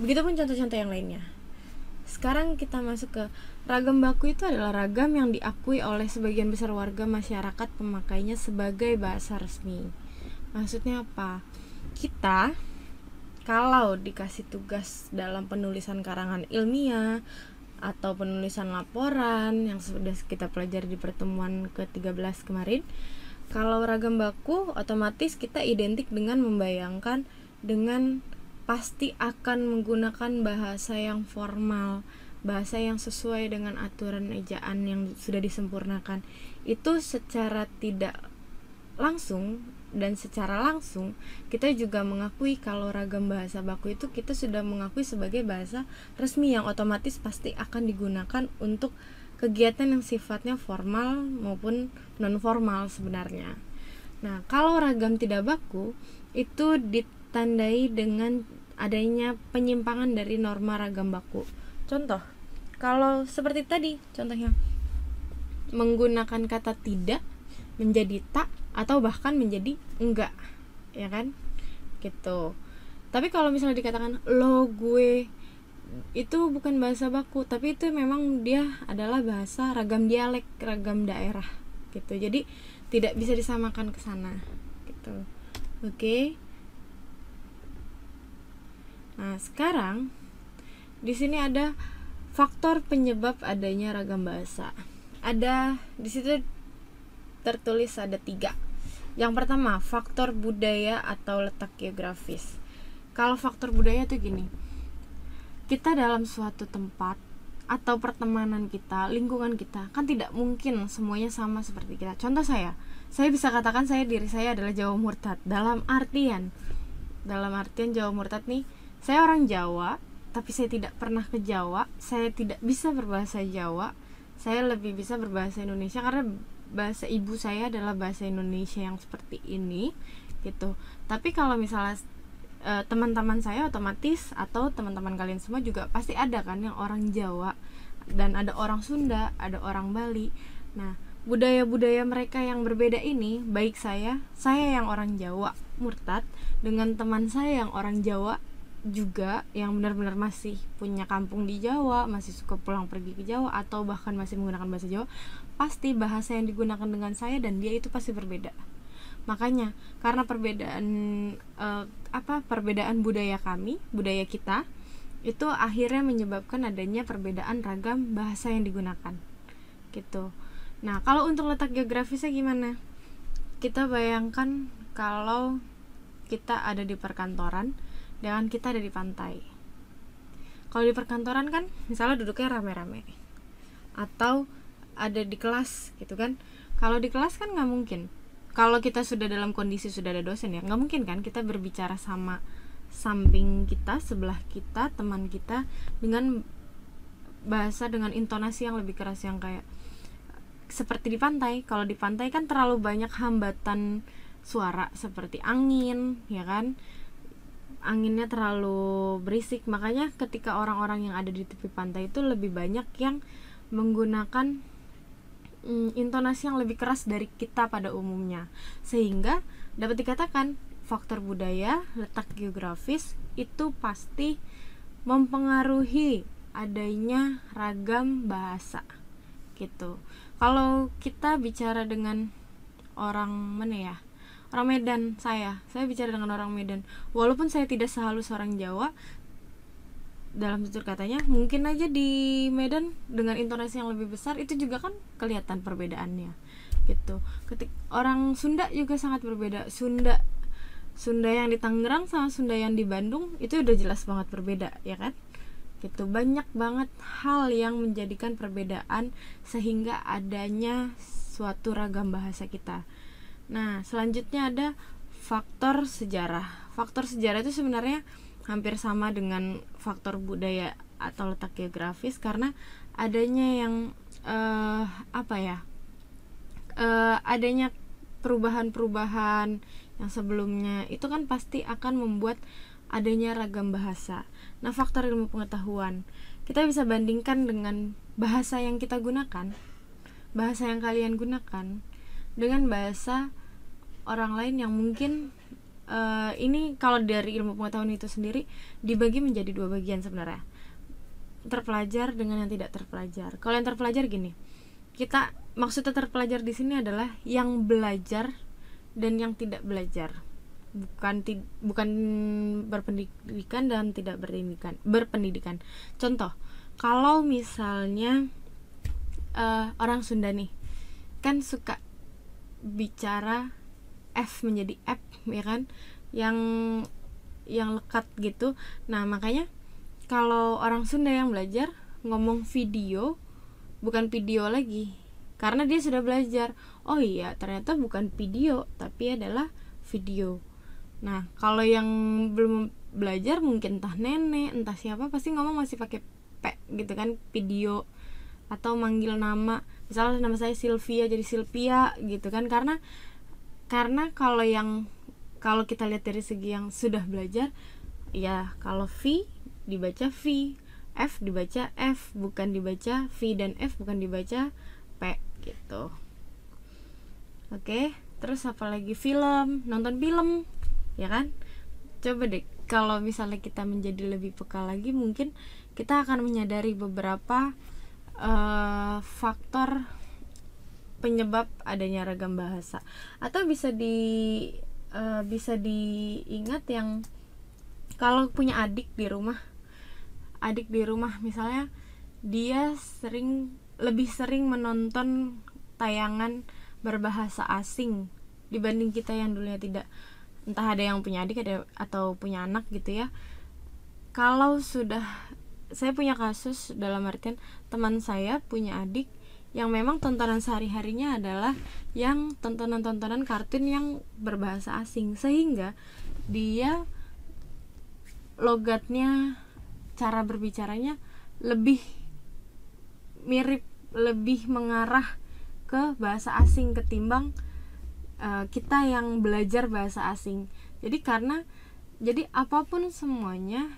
Begitupun contoh-contoh yang lainnya. Sekarang kita masuk ke ragam baku. Itu adalah ragam yang diakui oleh sebagian besar warga masyarakat pemakainya sebagai bahasa resmi. Maksudnya apa? Kita kalau dikasih tugas dalam penulisan karangan ilmiah atau penulisan laporan yang sudah kita pelajari di pertemuan ke-13 kemarin, kalau ragam baku otomatis kita identik dengan membayangkan dengan pasti akan menggunakan bahasa yang formal, bahasa yang sesuai dengan aturan ejaan yang sudah disempurnakan. Itu secara tidak langsung dan secara langsung kita juga mengakui kalau ragam bahasa baku itu kita sudah mengakui sebagai bahasa resmi yang otomatis pasti akan digunakan untuk kegiatan yang sifatnya formal maupun non formal sebenarnya. Nah, kalau ragam tidak baku itu ditandai dengan adanya penyimpangan dari norma ragam baku. Contoh, kalau seperti tadi contohnya menggunakan kata tidak menjadi tak atau bahkan menjadi enggak, ya kan? Gitu. Tapi kalau misalnya dikatakan lo gue, itu bukan bahasa baku, tapi itu memang dia adalah bahasa ragam dialek, ragam daerah gitu. Jadi tidak bisa disamakan ke sana gitu. Oke. Nah, sekarang di sini ada faktor penyebab adanya ragam bahasa. Ada di situ tertulis ada 3. Yang pertama, faktor budaya atau letak geografis. Kalau faktor budaya itu gini, kita dalam suatu tempat atau pertemanan kita, lingkungan kita, kan tidak mungkin semuanya sama seperti kita. Contoh saya bisa katakan diri saya adalah Jawa murtad. Dalam artian Jawa murtad nih, saya orang Jawa, tapi saya tidak pernah ke Jawa, saya tidak bisa berbahasa Jawa, saya lebih bisa berbahasa Indonesia karena bahasa ibu saya adalah bahasa Indonesia yang seperti ini gitu. Tapi kalau misalnya teman-teman saya otomatis atau teman-teman kalian semua juga pasti ada kan yang orang Jawa dan ada orang Sunda, ada orang Bali. Nah, budaya-budaya mereka yang berbeda ini, baik saya yang orang Jawa murtad dengan teman saya yang orang Jawa juga yang benar-benar masih punya kampung di Jawa, masih suka pulang pergi ke Jawa atau bahkan masih menggunakan bahasa Jawa, pasti bahasa yang digunakan dengan saya dan dia itu pasti berbeda. Makanya karena perbedaan budaya kita itu akhirnya menyebabkan adanya perbedaan ragam bahasa yang digunakan gitu. Nah, kalau untuk letak geografisnya gimana? Kita bayangkan kalau kita ada di perkantoran dengan kita ada di pantai. Kalau di perkantoran kan misalnya duduknya rame-rame atau ada di kelas gitu kan. Kalau di kelas kan nggak mungkin, kalau kita sudah dalam kondisi sudah ada dosen ya, nggak mungkin kan kita berbicara sama samping kita, sebelah kita, teman kita dengan bahasa dengan intonasi yang lebih keras yang kayak seperti di pantai. Kalau di pantai kan terlalu banyak hambatan suara seperti angin, ya kan, anginnya terlalu berisik. Makanya ketika orang-orang yang ada di tepi pantai itu lebih banyak yang menggunakan intonasi yang lebih keras dari kita pada umumnya, sehingga dapat dikatakan faktor budaya, letak geografis itu pasti mempengaruhi adanya ragam bahasa gitu. Kalau kita bicara dengan orang mana ya, orang Medan, saya bicara dengan orang Medan, walaupun saya tidak sehalus orang Jawa dalam tutur katanya, mungkin aja di Medan dengan intonasi yang lebih besar itu juga kan kelihatan perbedaannya gitu. Orang Sunda juga sangat berbeda. Sunda yang di Tangerang sama Sunda yang di Bandung itu udah jelas banget berbeda, ya kan? Gitu. Banyak banget hal yang menjadikan perbedaan sehingga adanya suatu ragam bahasa kita. Nah, selanjutnya ada faktor sejarah. Faktor sejarah itu sebenarnya hampir sama dengan faktor budaya atau letak geografis, karena adanya yang adanya perubahan-perubahan yang sebelumnya itu kan pasti akan membuat adanya ragam bahasa. Nah, faktor ilmu pengetahuan, kita bisa bandingkan dengan bahasa yang kita gunakan, bahasa yang kalian gunakan dengan bahasa orang lain yang mungkin ini kalau dari ilmu pengetahuan itu sendiri dibagi menjadi 2 bagian sebenarnya, terpelajar dengan yang tidak terpelajar. Kalau yang terpelajar gini, kita maksudnya terpelajar di sini adalah yang belajar dan yang tidak belajar, bukan berpendidikan dan tidak berpendidikan. Contoh, kalau misalnya orang Sunda nih kan suka bicara F menjadi F, ya kan, yang lekat gitu. Nah makanya kalau orang Sunda yang belajar ngomong video bukan video lagi, karena dia sudah belajar, oh iya ternyata bukan video tapi adalah video. Nah kalau yang belum belajar mungkin entah nenek entah siapa pasti ngomong masih pakai P gitu kan, video, atau manggil nama, misalnya nama saya Sylvia jadi Sylvia gitu kan, karena kalau kita lihat dari segi yang sudah belajar, ya kalau V dibaca V, F dibaca F, bukan dibaca V, dan F bukan dibaca P gitu. Oke, terus apalagi film, nonton film, ya kan? Coba deh kalau misalnya kita menjadi lebih peka lagi, mungkin kita akan menyadari beberapa faktor penyebab adanya ragam bahasa. Atau bisa diingat yang kalau punya adik di rumah misalnya dia lebih sering menonton tayangan berbahasa asing dibanding kita yang dulunya tidak, entah ada yang punya adik atau punya anak gitu ya. Kalau saya punya kasus dalam artian teman saya punya adik yang memang tontonan sehari-harinya adalah yang tontonan kartun yang berbahasa asing, sehingga dia logatnya, cara berbicaranya lebih mirip, lebih mengarah ke bahasa asing ketimbang kita yang belajar bahasa asing. Jadi apapun semuanya,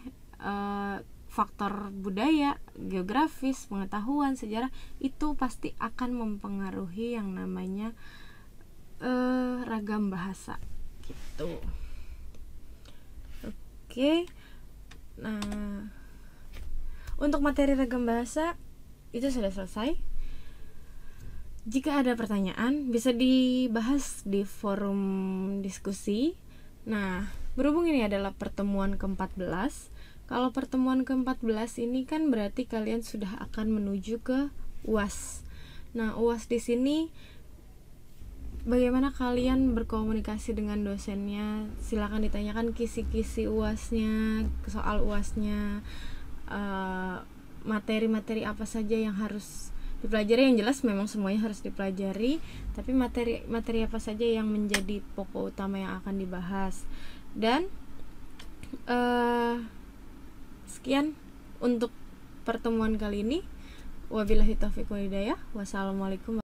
faktor budaya, geografis, pengetahuan, sejarah itu pasti akan mempengaruhi yang namanya ragam bahasa gitu. Oke. Nah, untuk materi ragam bahasa itu sudah selesai. Jika ada pertanyaan bisa dibahas di forum diskusi. Nah, berhubung ini adalah pertemuan ke-14, kalau pertemuan ke-14 ini kan berarti kalian sudah akan menuju ke UAS. Nah, UAS di sini bagaimana kalian berkomunikasi dengan dosennya? Silakan ditanyakan kisi-kisi UASnya, soal UASnya, materi-materi apa saja yang harus dipelajari. Yang jelas memang semuanya harus dipelajari, tapi materi apa saja yang menjadi pokok utama yang akan dibahas. Dan sekian untuk pertemuan kali ini. Wabillahi taufiq wal hidayah. Wassalamualaikum